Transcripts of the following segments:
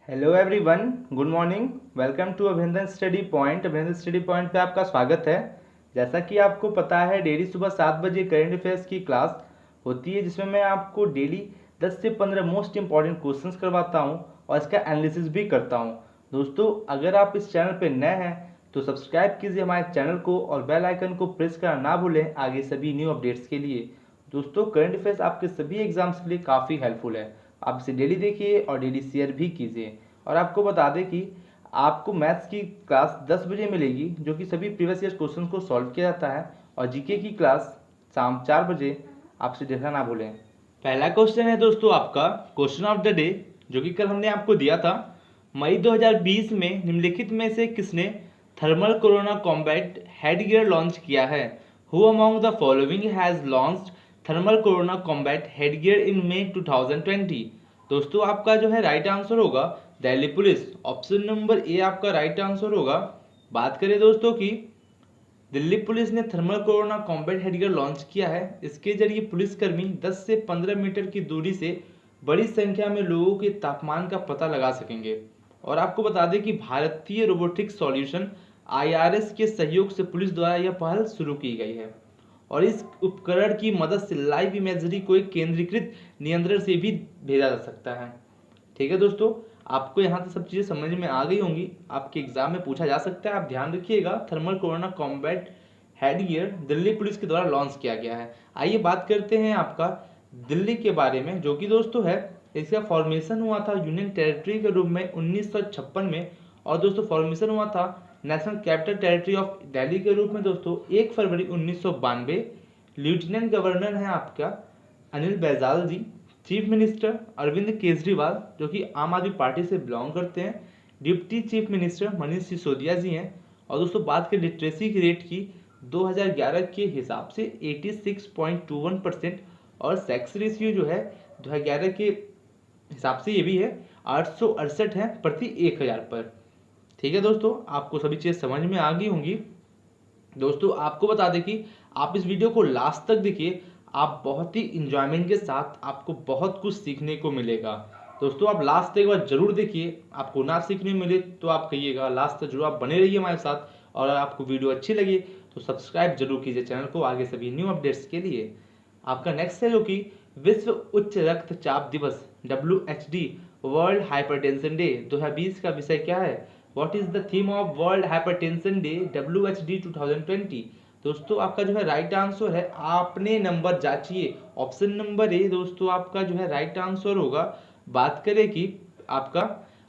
Hello everyone, good morning. Welcome to Abhinandan study point. Abhinandan study point पे आपका स्वागत है। जैसा कि आपको पता है, डेली सुबह 7 बजे करेंट अफेयर्स की क्लास होती है, जिसमें मैं आपको डेली 10 से 15 मोस्ट इंपॉर्टेंट क्वेश्चंस करवाता हूं और इसका एनालिसिस भी करता हूं। दोस्तों, अगर आप इस चैनल पर नए हैं तो सब्सक्राइब कीजिए हमारे चैनल को और बेल आइकन को प्रेस करना ना भूलें आगे सभी न्यू अपडेट्स के लिए। दोस्तों, करंट अफेयर्स आपके सभी एग्जाम्स के लिए काफ़ी हेल्पफुल है। आप इसे डेली देखिए और डेली शेयर भी कीजिए। और आपको बता दें कि आपको मैथ्स की क्लास 10 बजे मिलेगी, जो कि सभी प्रीवियस ईयर क्वेश्चन को सॉल्व किया जाता है, और जीके की क्लास शाम 4 बजे। आपसे देखना ना भूलें। पहला क्वेश्चन है दोस्तों आपका क्वेश्चन ऑफ द डे, जो कि कल हमने आपको दिया था। मई 2020 में निम्नलिखित में से किसने thermal corona combat headgear launch किया है? Who among the following has launched thermal corona combat headgear in May 2020? दोस्तों, आपका जो है राइट आंसर होगा Delhi police. Option number A आपका राइट आंसर होगा। बात करें दोस्तों की दिल्ली पुलिस ने thermal corona combat headgear launch किया है। इसके जरिए पुलिसकर्मी 10 से 15 मीटर की दूरी से बड़ी संख्या में लोगों के तापमान का पता लगा सकेंगे। और आपको बता दें कि भारतीय रोबोटिक्स सॉल्यूशन आईआरएस के सहयोग से पुलिस द्वारा यह पहल शुरू की गई है। और इस उपकरण की मदद से लाइव इमेजरी को एक केंद्रीकृत नियंत्रण से भी भेजा जा सकता है। ठीक है दोस्तों, आपको यहाँ तक सब चीज़ें समझ में आ गई होंगी। आपके एग्जाम में पूछा जा सकता है, आप ध्यान रखिएगा। Thermal corona combat headgear Delhi police के द्वारा लॉन्च किया गया है। आइए बात करते हैं आपका दिल्ली के बारे में, जो कि दोस्तों है, इसका फॉर्मेशन हुआ था यूनियन टेरिटरी के रूप में 1956 में। और दोस्तों फॉर्मेशन हुआ था national capital territory of Delhi के रूप में दोस्तों 1 फरवरी 1992। लेफ्टिनेंट गवर्नर है आपका अनिल बैजल जी। चीफ मिनिस्टर अरविंद केजरीवाल, जो कि आम आदमी पार्टी से बिलोंग करते हैं। Deputy chief minister Manish Sisodia ji हैं। और दोस्तों बात करें लिटरेसी की रेट की, 2011 के हिसाब से 86.21%। और सेक्स रेशियो जो है 2011 के हिसाब से ये भी है 868 है प्रति 1000 पर। ठीक है दोस्तों, आपको सभी चीज़ समझ में आ गई होंगी। दोस्तों, आपको बता दें कि आप इस वीडियो को लास्ट तक देखिए। आप बहुत ही इंजॉयमेंट के साथ आपको बहुत कुछ सीखने को मिलेगा। दोस्तों, आप लास्ट तक एक बार जरूर देखिए। आपको ना सीखने मिले तो आप कहिएगा, लास्ट तक जरूर आप बने रहिए हमारे साथ। और अगर आपको वीडियो अच्छी लगी तो सब्सक्राइब जरूर कीजिए चैनल को आगे सभी न्यू अपडेट्स के लिए। आपका नेक्स्ट है जो कि विश्व उच्च रक्तचाप दिवस WHD वर्ल्ड हाइपरटेंशन डे 2020 का विषय क्या है? What is the theme of world hypertension day WHD 2020? दोस्तों, आपका जो है राइट आंसर है, आपने नंबर जांचिए। ऑप्शन नंबर ए दोस्तों आपका जो है राइट आंसर होगा। बात करें कि आपका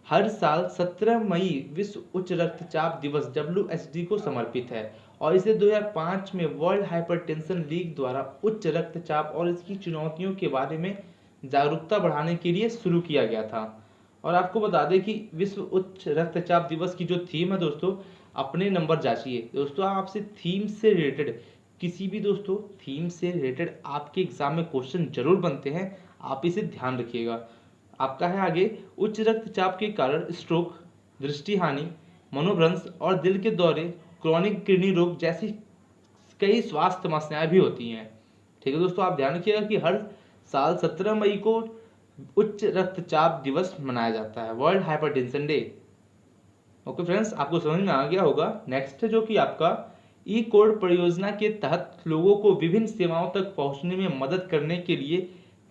हर साल 17 मई विश्व उच्च रक्तचाप दिवस WHD को समर्पित है। और इसे 2005 में वर्ल्ड हाइपरटेंशन लीग द्वारा उच्च रक्तचाप और इसकी चुनौतियों के बारे में जागरूकता बढ़ाने के लिए शुरू किया गया था। और आपको बता दें कि विश्व उच्च रक्तचाप दिवस की जो थीम है दोस्तों, अपने नंबर जांचिए। दोस्तों, आपसे थीम से रिलेटेड किसी भी दोस्तों थीम से रिलेटेड आपके एग्जाम में क्वेश्चन जरूर बनते हैं, आप इसे ध्यान रखिएगा। आपका है आगे, उच्च रक्तचाप के कारण स्ट्रोक, दृष्टि हानि, मनोभ्रंश और दिल के दौरे, क्रॉनिक किडनी रोग जैसी कई स्वास्थ्य समस्याएं भी होती हैं। ठीक है दोस्तों, आप ध्यान रखिएगा कि हर साल 17 मई को उच्च रक्तचाप दिवस मनाया जाता है, world hypertension day. Okay friends, आपको समझ में आ गया होगा। नेक्स्ट है जो कि आपका ई कोड परियोजना के तहत लोगों को विभिन्न सेवाओं तक पहुंचने में मदद करने के लिए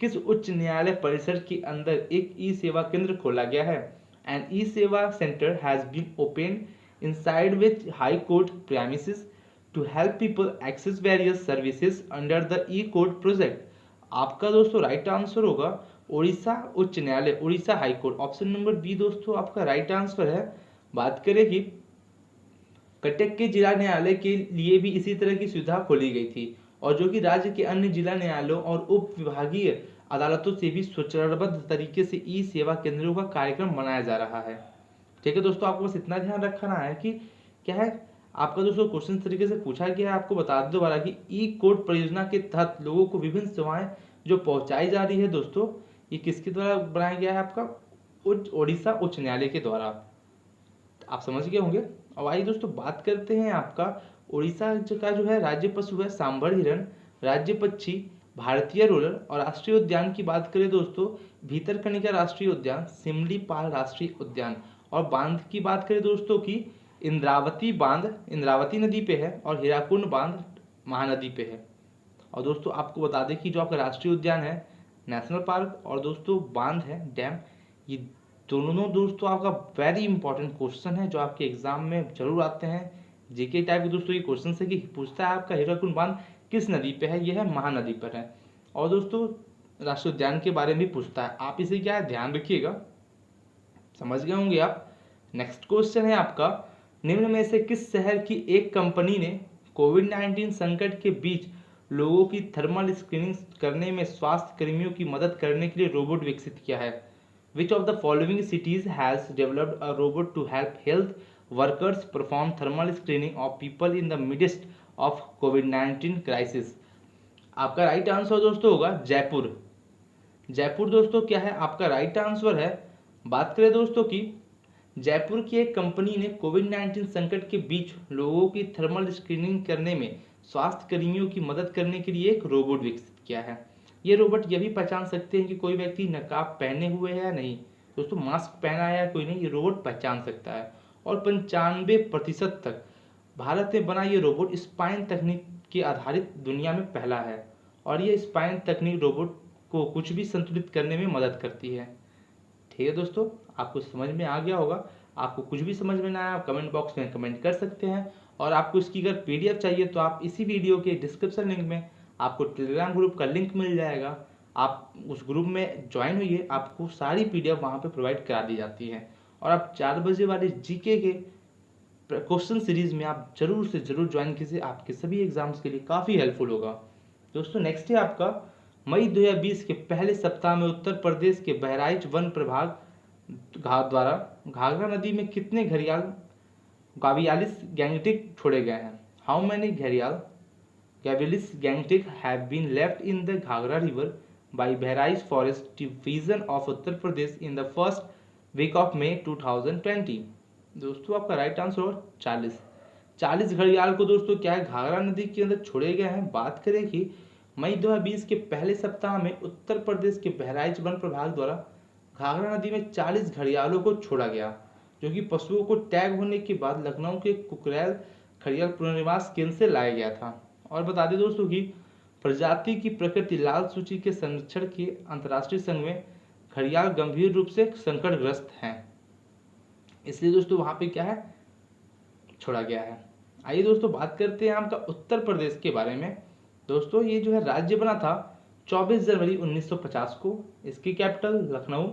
किस उच्च न्यायालय परिसर के अंदर एक ई सेवा केंद्र खोला गया है? An e Seva centre has been open inside with high court premises to help people access various services under the e-court project। आपका दोस्तों राइट आंसर होगा उड़ीसा उच्च न्यायालय, Orissa high court. Option number B दोस्तों आपका राइट आंसर है। बात करें कि कटक के जिला न्यायालय के लिए भी इसी तरह की सुविधा खोली गई थी, और जो कि राज्य के अन्य जिला न्यायालयों और उप विभागीय अदालतों से भी सुचरणबद्ध तरीके से ई सेवा केंद्रों का कार्यक्रम बनाया जा रहा है। ठीक है दोस्तों, आपको बस इतना ध्यान रखना है कि क्या है आपका दोस्तों क्वेश्चन तरीके से पूछा गया है। आपको बता दो दोबारा कि ई कोड परियोजना के तहत लोगों को विभिन्न सेवाएं जो पहुंचाई जा रही है दोस्तों, ये किसके द्वारा बनाया गया है? आपका उड़ीसा उच्च न्यायालय के द्वारा। आप समझ गए होंगे। अब आइए दोस्तों बात करते हैं आपका उड़ीसा का जो है राज्य पशु है सांभर हिरण, राज्य पक्षी भारतीय रूरल और राष्ट्रीय उद्यान की बात करें दोस्तों, भीतरकनिका राष्ट्रीय उद्यान, सिमलीपाल राष्ट्रीय उद्यान। और बांध की बात करें दोस्तों की इंद्रावती बांध इंद्रावती नदी पे है और हीराकुंड बांध महानदी पे है। और दोस्तों आपको बता दें कि जो आपका राष्ट्रीय उद्यान है, नेशनल पार्क, और दोस्तों बांध है, डैम, ये दोनों दोस्तों आपका वेरी इंपॉर्टेंट क्वेश्चन है जो आपके एग्जाम में जरूर आते हैं। जीके टाइप के दोस्तों ये क्वेश्चन है कि पूछता है आपका हीराकुंड बांध किस नदी पे है, यह है महानदी पर है। और दोस्तों राष्ट्रीय उद्यान के बारे में भी पूछता है, आप इसे क्या है ध्यान रखिएगा, समझ गए होंगे आप। नेक्स्ट क्वेश्चन है आपका, निम्न में से किस शहर की एक कंपनी ने कोविड-19 संकट के बीच लोगों की थर्मल स्क्रीनिंग करने में स्वास्थ्य कर्मियों की मदद करने के लिए रोबोट विकसित किया है? Which of the following cities has developed a robot to help health workers perform thermal screening of people in the midst of COVID-19 crisis? आपका राइट आंसर दोस्तों होगा जयपुर। जयपुर दोस्तों क्या है आपका राइट आंसर है। बात करें दोस्तों की जयपुर की एक कंपनी ने कोविड-19 संकट के बीच लोगों की थर्मल स्क्रीनिंग करने में स्वास्थ्य कर्मियों की मदद करने के लिए एक रोबोट विकसित किया है। ये रोबोट यह भी पहचान सकते हैं कि कोई व्यक्ति नकाब पहने हुए है या नहीं, दोस्तों मास्क पहना है या कोई नहीं, ये रोबोट पहचान सकता है। और 95% तक भारत में बना ये रोबोट स्पाइन तकनीक के आधारित दुनिया में पहला है। और ये स्पाइन तकनीक रोबोट को कुछ भी संतुलित करने में मदद करती है। ठीक है दोस्तों, आपको समझ में आ गया होगा। आपको कुछ भी समझ में ना आया आप कमेंट बॉक्स में कमेंट कर सकते हैं। और आपको इसकी अगर पीडीएफ चाहिए तो आप इसी वीडियो के डिस्क्रिप्शन लिंक में आपको टेलीग्राम ग्रुप का लिंक मिल जाएगा, आप उस ग्रुप में ज्वाइन होइए, आपको सारी पीडीएफ वहाँ पे प्रोवाइड करा दी जाती है। और आप 4 बजे वाले जीके के क्वेश्चन सीरीज में आप जरूर से जरूर ज्वाइन कीजिए, आपके सभी एग्जाम्स के लिए काफ़ी हेल्पफुल होगा। दोस्तों नेक्स्ट है आपका, मई 2020 के पहले सप्ताह में उत्तर प्रदेश के बहराइच वन प्रभाग द्वारा घाघरा नदी में कितने घड़ियाल 42 गैंगटिक छोड़े गए हैं? हाउ मैनी घड़ियाल Gavilis Gangtic have been left in the Ghagra River by Bahraich Forest Division of Uttar Pradesh in the first week of May 2020? दोस्तों आपका राइट आंसर होगा 40 घड़ियाल को दोस्तों क्या है घाघरा नदी के अंदर छोड़े गए हैं। बात करें कि मई 2020 के पहले सप्ताह में उत्तर प्रदेश के बहराइच वन प्रभाग द्वारा घाघरा नदी में 40 घड़ियालों को छोड़ा गया, जो कि पशुओं को टैग होने के बाद लखनऊ के कुकरैल घड़ियाल पुनर्वास केंद्र से लाया गया था। और बता दें दोस्तों कि प्रजाति की प्रकृति लाल सूची के संरक्षण के अंतर्राष्ट्रीय संघ में घड़ियाल गंभीर रूप से संकटग्रस्त हैं, इसलिए दोस्तों वहां पे क्या है छोड़ा गया है। आइए दोस्तों बात करते हैं आपका उत्तर प्रदेश के बारे में। दोस्तों ये जो है राज्य बना था 24 जनवरी 1950 को, इसकी capital Lucknow,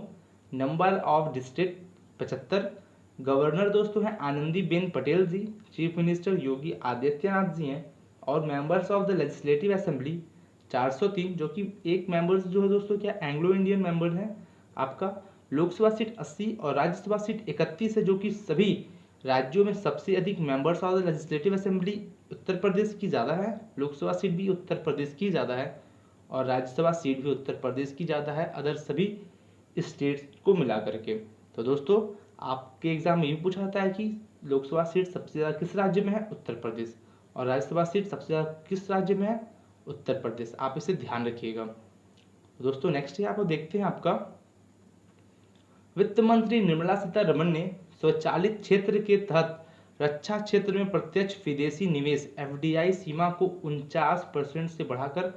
number of district 75, governor दोस्तों हैं आनंदीबेन पटेल जी, चीफ मिनिस्टर योगी आदित्यनाथ जी हैं, और members of the legislative assembly 403, जो कि एक मेंबर्स जो है दोस्तों क्या एंग्लो इंडियन मेंबर हैं। आपका लोकसभा सीट 80 और राज्यसभा सीट 31 है, जो कि सभी राज्यों में सबसे अधिक members of the legislative assembly Uttar Pradesh की ज़्यादा है, लोकसभा सीट भी उत्तर प्रदेश की ज़्यादा है और राज्यसभा सीट भी उत्तर प्रदेश की ज़्यादा है अदर सभी स्टेट्स को मिला करके। तो दोस्तों आपके एग्जाम में ये पूछा जाता है कि लोकसभा सीट सबसे ज़्यादा किस राज्य में है, उत्तर प्रदेश, और राज्यसभा सीट सबसे ज़्यादा किस राज्य में है, उत्तर प्रदेश। आप इसे ध्यान रखिएगा। दोस्तों नेक्स्ट है आपको देखते हैं आपका, वित्त मंत्री निर्मला सीतारमण ने स्वचालित क्षेत्र के तहत रक्षा क्षेत्र में प्रत्यक्ष विदेशी निवेश एफडीआई सीमा को 49% से बढ़ाकर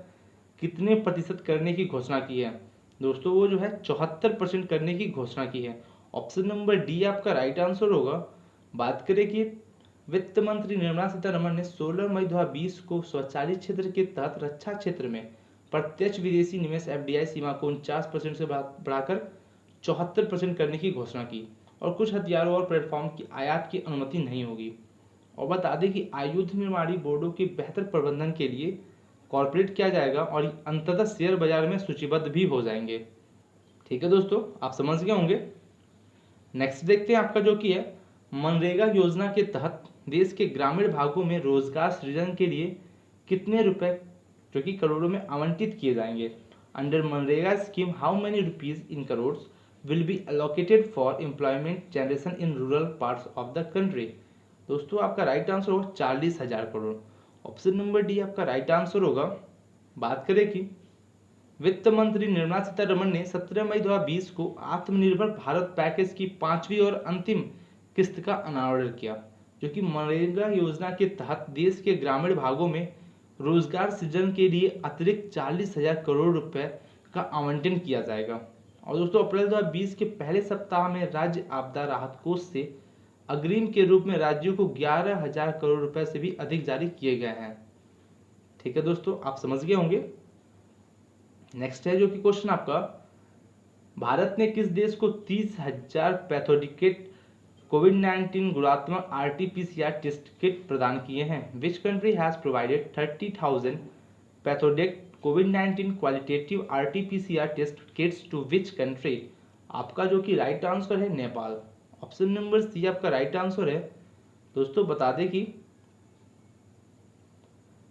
कितने प्रतिशत करने की घोषणा की है? दोस्तों वो जो है 74% करने की घोषणा की है। ऑप्शन नंबर डी आपका राइट आंसर होगा। बात करें कि वित्त मंत्री निर्मला सीतारमण ने 16 मई 2020 को स्वचालित क्षेत्र के तहत रक्षा क्षेत्र में प्रत्यक्ष विदेशी निवेश एफडीआई सीमा को 49% से बढ़ाकर 74% करने की घोषणा की, और कुछ हथियारों और प्लेटफॉर्म की आयात की अनुमति नहीं होगी। और बता दें कि आयुध निर्माणी बोर्डों के बेहतर प्रबंधन के लिए कॉर्पोरेट किया जाएगा और अंततः शेयर बाजार में सूचीबद्ध भी हो जाएंगे। ठीक है दोस्तों, आप समझ गए होंगे। नेक्स्ट देखते हैं आपका जो कि है मनरेगा योजना के तहत देश के ग्रामीण भागों में रोजगार सृजन के लिए कितने रुपए जो कि करोड़ों में आवंटित किए जाएंगे? Under MNREGA scheme how many rupees in crore will be allocated for employment generation in rural parts of the country? दोस्तों आपका राइट आंसर होगा 40,000 करोड़। ऑप्शन नंबर डी आपका राइट आंसर होगा। बात करें कि वित्त मंत्री निर्मला सीतारमण ने 17 मई 2020 को आत्मनिर्भर भारत पैकेज की 5वीं और अंतिम किस्त का अनावरण किया, जो कि मनरेगा योजना के तहत देश के ग्रामीण भागों में रोजगार सृजन के लिए अतिरिक्त 40,000 करोड़ रुपए का आवंटन किया जाएगा। और दोस्तों अप्रैल 2020 के पहले सप्ताह में राज्य आपदा राहत कोष से अग्रिम के रूप में राज्यों को 11,000 करोड़ रुपए से भी अधिक जारी किए गए हैं। ठीक है दोस्तों, आप समझ गए होंगे। नेक्स्ट है जो कि क्वेश्चन आपका, भारत ने किस देश को 30,000 पैथोडिकेट कोविड-19 गुणात्मक RT-PCR टेस्ट किट प्रदान किए हैं? Which country has provided 30,000 pathodetect कोविड-19 qualitative RT-PCR test kits to which country? आपका जो कि राइट आंसर है नेपाल। ऑप्शन नंबर सी आपका राइट आंसर है। दोस्तों बता दें कि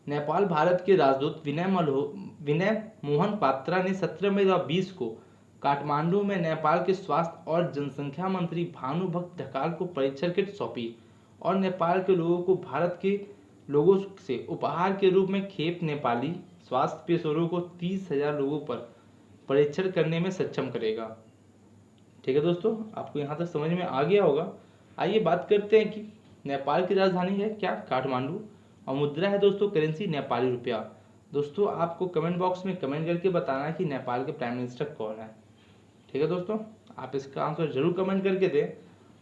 नेपाल भारत के राजदूत विनय मोहन पात्रा ने 17 मई 2020 को काठमांडू में नेपाल के स्वास्थ्य और जनसंख्या मंत्री भानुभक्त ढकाल को परीक्षण किट सौंपी और नेपाल के लोगों को भारत के लोगों से उपहार के रूप में खेप नेपाली स्वास्थ्य पेशेवरों को 30,000 लोगों पर परीक्षण करने में सक्षम करेगा। ठीक है दोस्तों, आपको यहाँ तक समझ में आ गया होगा। आइए बात करते हैं कि नेपाल की राजधानी है क्या? काठमांडू। और मुद्रा है दोस्तों करेंसी नेपाली रुपया। दोस्तों आपको कमेंट बॉक्स में कमेंट करके बताना है कि नेपाल के प्राइम मिनिस्टर कौन है। ठीक है दोस्तों, आप इसका आंसर जरूर कमेंट करके दें।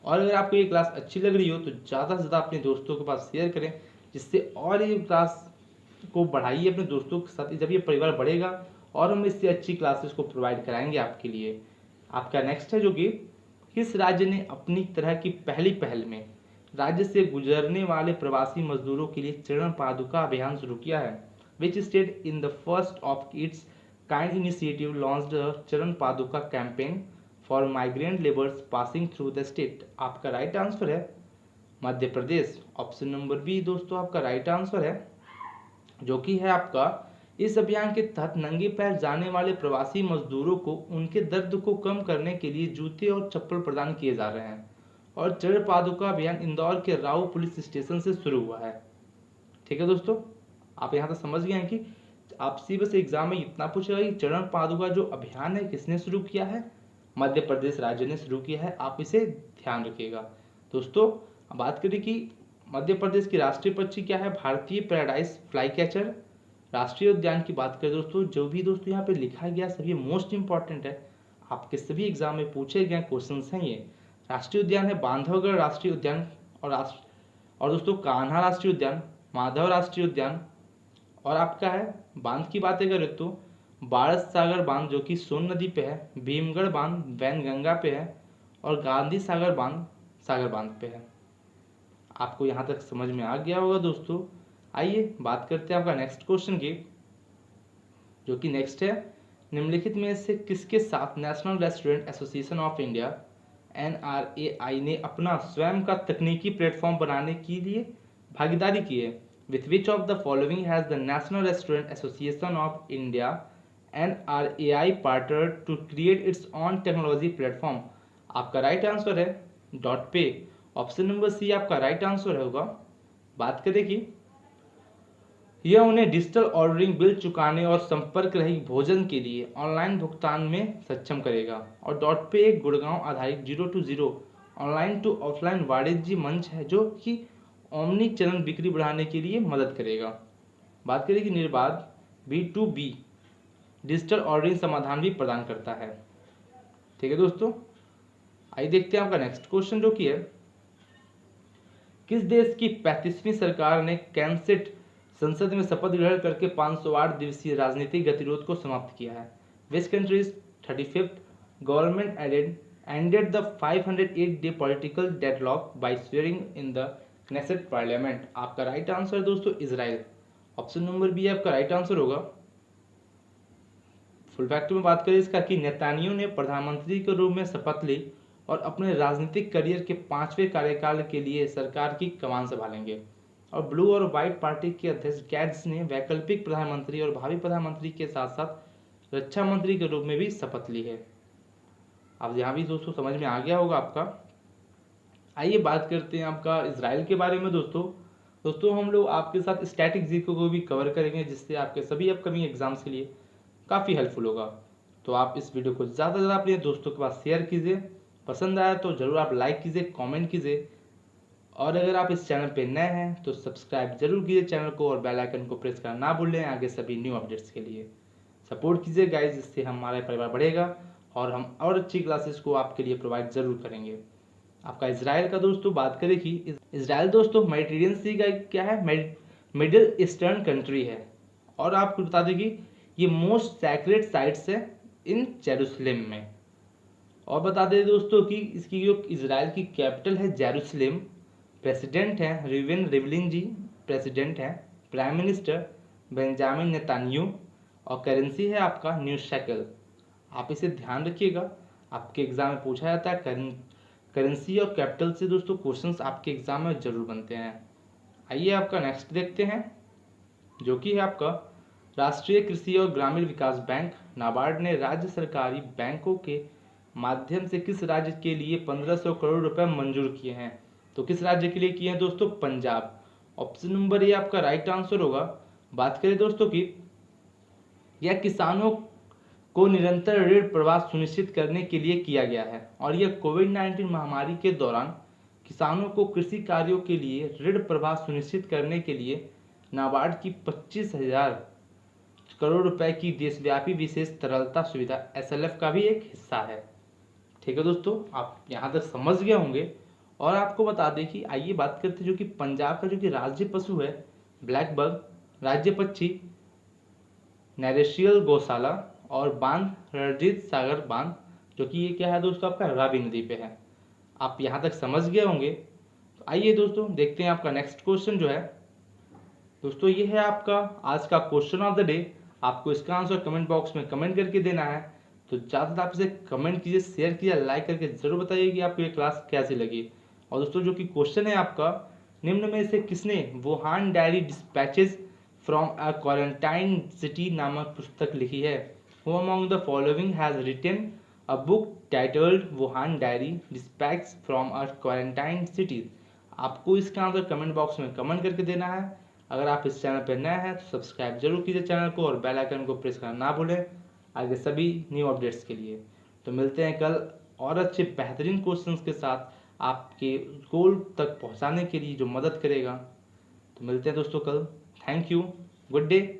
और अगर आपको ये क्लास अच्छी लग रही हो तो ज़्यादा से ज़्यादा अपने दोस्तों के पास शेयर करें, जिससे और ये क्लास को बढ़ाइए अपने दोस्तों के साथ। जब ये परिवार बढ़ेगा और हम इससे अच्छी क्लासेस को प्रोवाइड कराएंगे आपके लिए। आपका नेक्स्ट है जो कि किस राज्य ने अपनी तरह की पहली पहल में राज्य से गुजरने वाले प्रवासी मजदूरों के लिए चरण पादुका अभियान शुरू किया है? Which state in the first of its kind initiative launched चरण पादुका campaign for migrant labours passing through the state? आपका राइट आंसर है Madhya Pradesh. Option number B दोस्तों आपका राइट आंसर है, जो कि है आपका इस अभियान के तहत नंगे पैर जाने वाले प्रवासी मजदूरों को उनके दर्द को कम करने के लिए जूते और चप्पल प्रदान किए जा रहे हैं। और चरण पादुका अभियान इंदौर के राऊ पुलिस स्टेशन से शुरू हुआ है। ठीक है दोस्तों, आप यहाँ तक समझ गए हैं कि आपसे बस एग्जाम में इतना पूछेगा कि चरण पादुका जो अभियान है किसने शुरू किया है? मध्य प्रदेश राज्य ने शुरू किया है। आप इसे ध्यान रखिएगा। दोस्तों बात करें कि मध्य प्रदेश की राष्ट्रीय पक्षी क्या है? भारतीय पैराडाइज फ्लाई कैचर। राष्ट्रीय उद्यान की बात करें दोस्तों, जो भी दोस्तों यहाँ पे लिखा गया सभी मोस्ट इंपॉर्टेंट है, आपके सभी एग्जाम में पूछे गए क्वेश्चन हैं ये। राष्ट्रीय उद्यान है बांधवगढ़ राष्ट्रीय उद्यान और दोस्तों कान्हा राष्ट्रीय उद्यान, माधव राष्ट्रीय उद्यान। और आपका है बांध की बातें करें तो बारस सागर बांध जो कि सोन नदी पे है, भीमगढ़ बांध वैनगंगा पे है और गांधी सागर बांध पे है। आपको यहाँ तक समझ में आ गया होगा दोस्तों। आइए बात करते हैं आपका नेक्स्ट क्वेश्चन की, जो कि नेक्स्ट है निम्नलिखित में से किसके साथ national Restaurant Association of India NRAI ने अपना स्वयं का तकनीकी प्लेटफॉर्म बनाने के लिए भागीदारी की है? With which of the following has the National Restaurant Association of India NRAI partner to create its own technology platform? आपका राइट आंसर है DotPe. Option number C आपका राइट आंसर होगा। बात करें कि यह उन्हें डिजिटल ऑर्डरिंग, बिल चुकाने और संपर्क रहित भोजन के लिए ऑनलाइन भुगतान में सक्षम करेगा। और डॉट पे एक गुड़गांव आधारित 0 to 0 ऑनलाइन टू ऑफलाइन वाणिज्य मंच है जो कि ओमनी चैनल बिक्री बढ़ाने के लिए मदद करेगा। बात करें कि निर्बाध B2B डिजिटल ऑर्डरिंग समाधान भी प्रदान करता है। ठीक है दोस्तों, आइए देखते हैं आपका नेक्स्ट क्वेश्चन जो कि है किस देश की 35वीं सरकार ने कैंसेट संसद में शपथ ग्रहण करके 508 दिवसीय राजनीतिक गतिरोध को समाप्त किया है? Which countries 35th government ended the 508-day political deadlock by swearing in the Knesset parliament? आपका राइट आंसर दोस्तों इजराइल। ऑप्शन नंबर बी आपका राइट आंसर होगा। फुल फैक्ट में बात करें इसका कि नेतानियाहू ने प्रधानमंत्री के रूप में शपथ ली और अपने राजनीतिक करियर के 5वें कार्यकाल के लिए सरकार की कमान संभालेंगे। और ब्लू और व्हाइट पार्टी के अध्यक्ष गैट्स ने वैकल्पिक प्रधानमंत्री और भावी प्रधानमंत्री के साथ साथ रक्षा मंत्री के रूप में भी शपथ ली है। अब यहाँ भी दोस्तों समझ में आ गया होगा आपका। आइए बात करते हैं आपका इजराइल के बारे में दोस्तों हम लोग आपके साथ स्टैटिक जीके को भी कवर करेंगे, जिससे आपके सभी अपकमिंग एग्जाम्स के लिए काफ़ी हेल्पफुल होगा। तो आप इस वीडियो को ज़्यादा से ज़्यादा अपने दोस्तों के पास शेयर कीजिए। पसंद आया तो ज़रूर आप लाइक कीजिए, कमेंट कीजिए, और अगर आप इस चैनल पे नए हैं तो सब्सक्राइब जरूर कीजिए चैनल को और बेल आइकन को प्रेस करना ना भूलें आगे सभी न्यू अपडेट्स के लिए। सपोर्ट कीजिए गाइस, जिससे हमारा परिवार बढ़ेगा और हम और अच्छी क्लासेस को आपके लिए प्रोवाइड ज़रूर करेंगे। आपका इजराइल का दोस्तों बात करें कि इजराइल दोस्तों मेडिटेरियन सी का क्या है, मिडिल ईस्टर्न कंट्री है। और आपको बता दें कि ये मोस्ट सैक्रेड साइट्स है इन जेरूसलेम में। और बता दें दोस्तों कि इसकी जो इजराइल की कैपिटल है जेरूसलेम, प्रेसिडेंट हैं रिवेन रिवलिन जी प्रेसिडेंट हैं, प्राइम मिनिस्टर बेंजामिन नेतान्याहू, और करेंसी है आपका न्यू शेकल। आप इसे ध्यान रखिएगा, आपके एग्जाम में पूछा जाता है। करेंसी और कैपिटल से दोस्तों क्वेश्चंस आपके एग्जाम में जरूर बनते हैं। आइए आपका नेक्स्ट देखते हैं, जो कि है आपका राष्ट्रीय कृषि और ग्रामीण विकास बैंक नाबार्ड ने राज्य सरकारी बैंकों के माध्यम से किस राज्य के लिए 1500 करोड़ रुपए मंजूर किए हैं। तो किस राज्य के लिए किए हैं दोस्तों, पंजाब। ऑप्शन नंबर ए आपका राइट आंसर होगा। बात करें दोस्तों की यह किसानों को निरंतर ऋण प्रवाह सुनिश्चित करने के लिए किया गया है, और यह कोविड-19 महामारी के दौरान किसानों को कृषि कार्यों के लिए ऋण प्रवाह सुनिश्चित करने के लिए नाबार्ड की 25,000 करोड़ रुपए की देशव्यापी विशेष तरलता सुविधा SLF का भी एक हिस्सा है। ठीक है दोस्तों, आप यहाँ तक समझ गए होंगे। और आपको बता दें कि आइए बात करते हैं जो कि पंजाब का जो कि राज्य पशु है ब्लैक बग, राज्य पक्षी नैरेशियल गौशाला, और बांध रणजीत सागर बांध, जो कि ये क्या है दोस्तों आपका रावी नदी पे है। आप यहाँ तक समझ गए होंगे। तो आइए दोस्तों देखते हैं आपका नेक्स्ट क्वेश्चन जो है दोस्तों, ये है आपका आज का क्वेश्चन ऑफ द डे। आपको इसका आंसर कमेंट बॉक्स में कमेंट करके देना है। तो ज़्यादा आप इसे कमेंट कीजिए, शेयर कीजिए, लाइक करके जरूर बताइए कि आपको ये क्लास कैसी लगी। और दोस्तों जो कि क्वेश्चन है आपका, निम्न में से किसने Wuhan diary dispatches from a quarantine city नामक पुस्तक लिखी है। Who among the following has written a book titled Wuhan Diary Dispatches from a Quarantine City? आपको इसका आंसर कमेंट बॉक्स में कमेंट करके देना है। अगर आप इस चैनल पर नए हैं तो सब्सक्राइब जरूर कीजिए चैनल को और बेल आइकन को प्रेस करना ना भूलें आगे सभी न्यू अपडेट्स के लिए। तो मिलते हैं कल और अच्छे बेहतरीन क्वेश्चंस के साथ आपके गोल तक पहुंचाने के लिए जो मदद करेगा। तो मिलते हैं दोस्तों कल। Thank you, good day.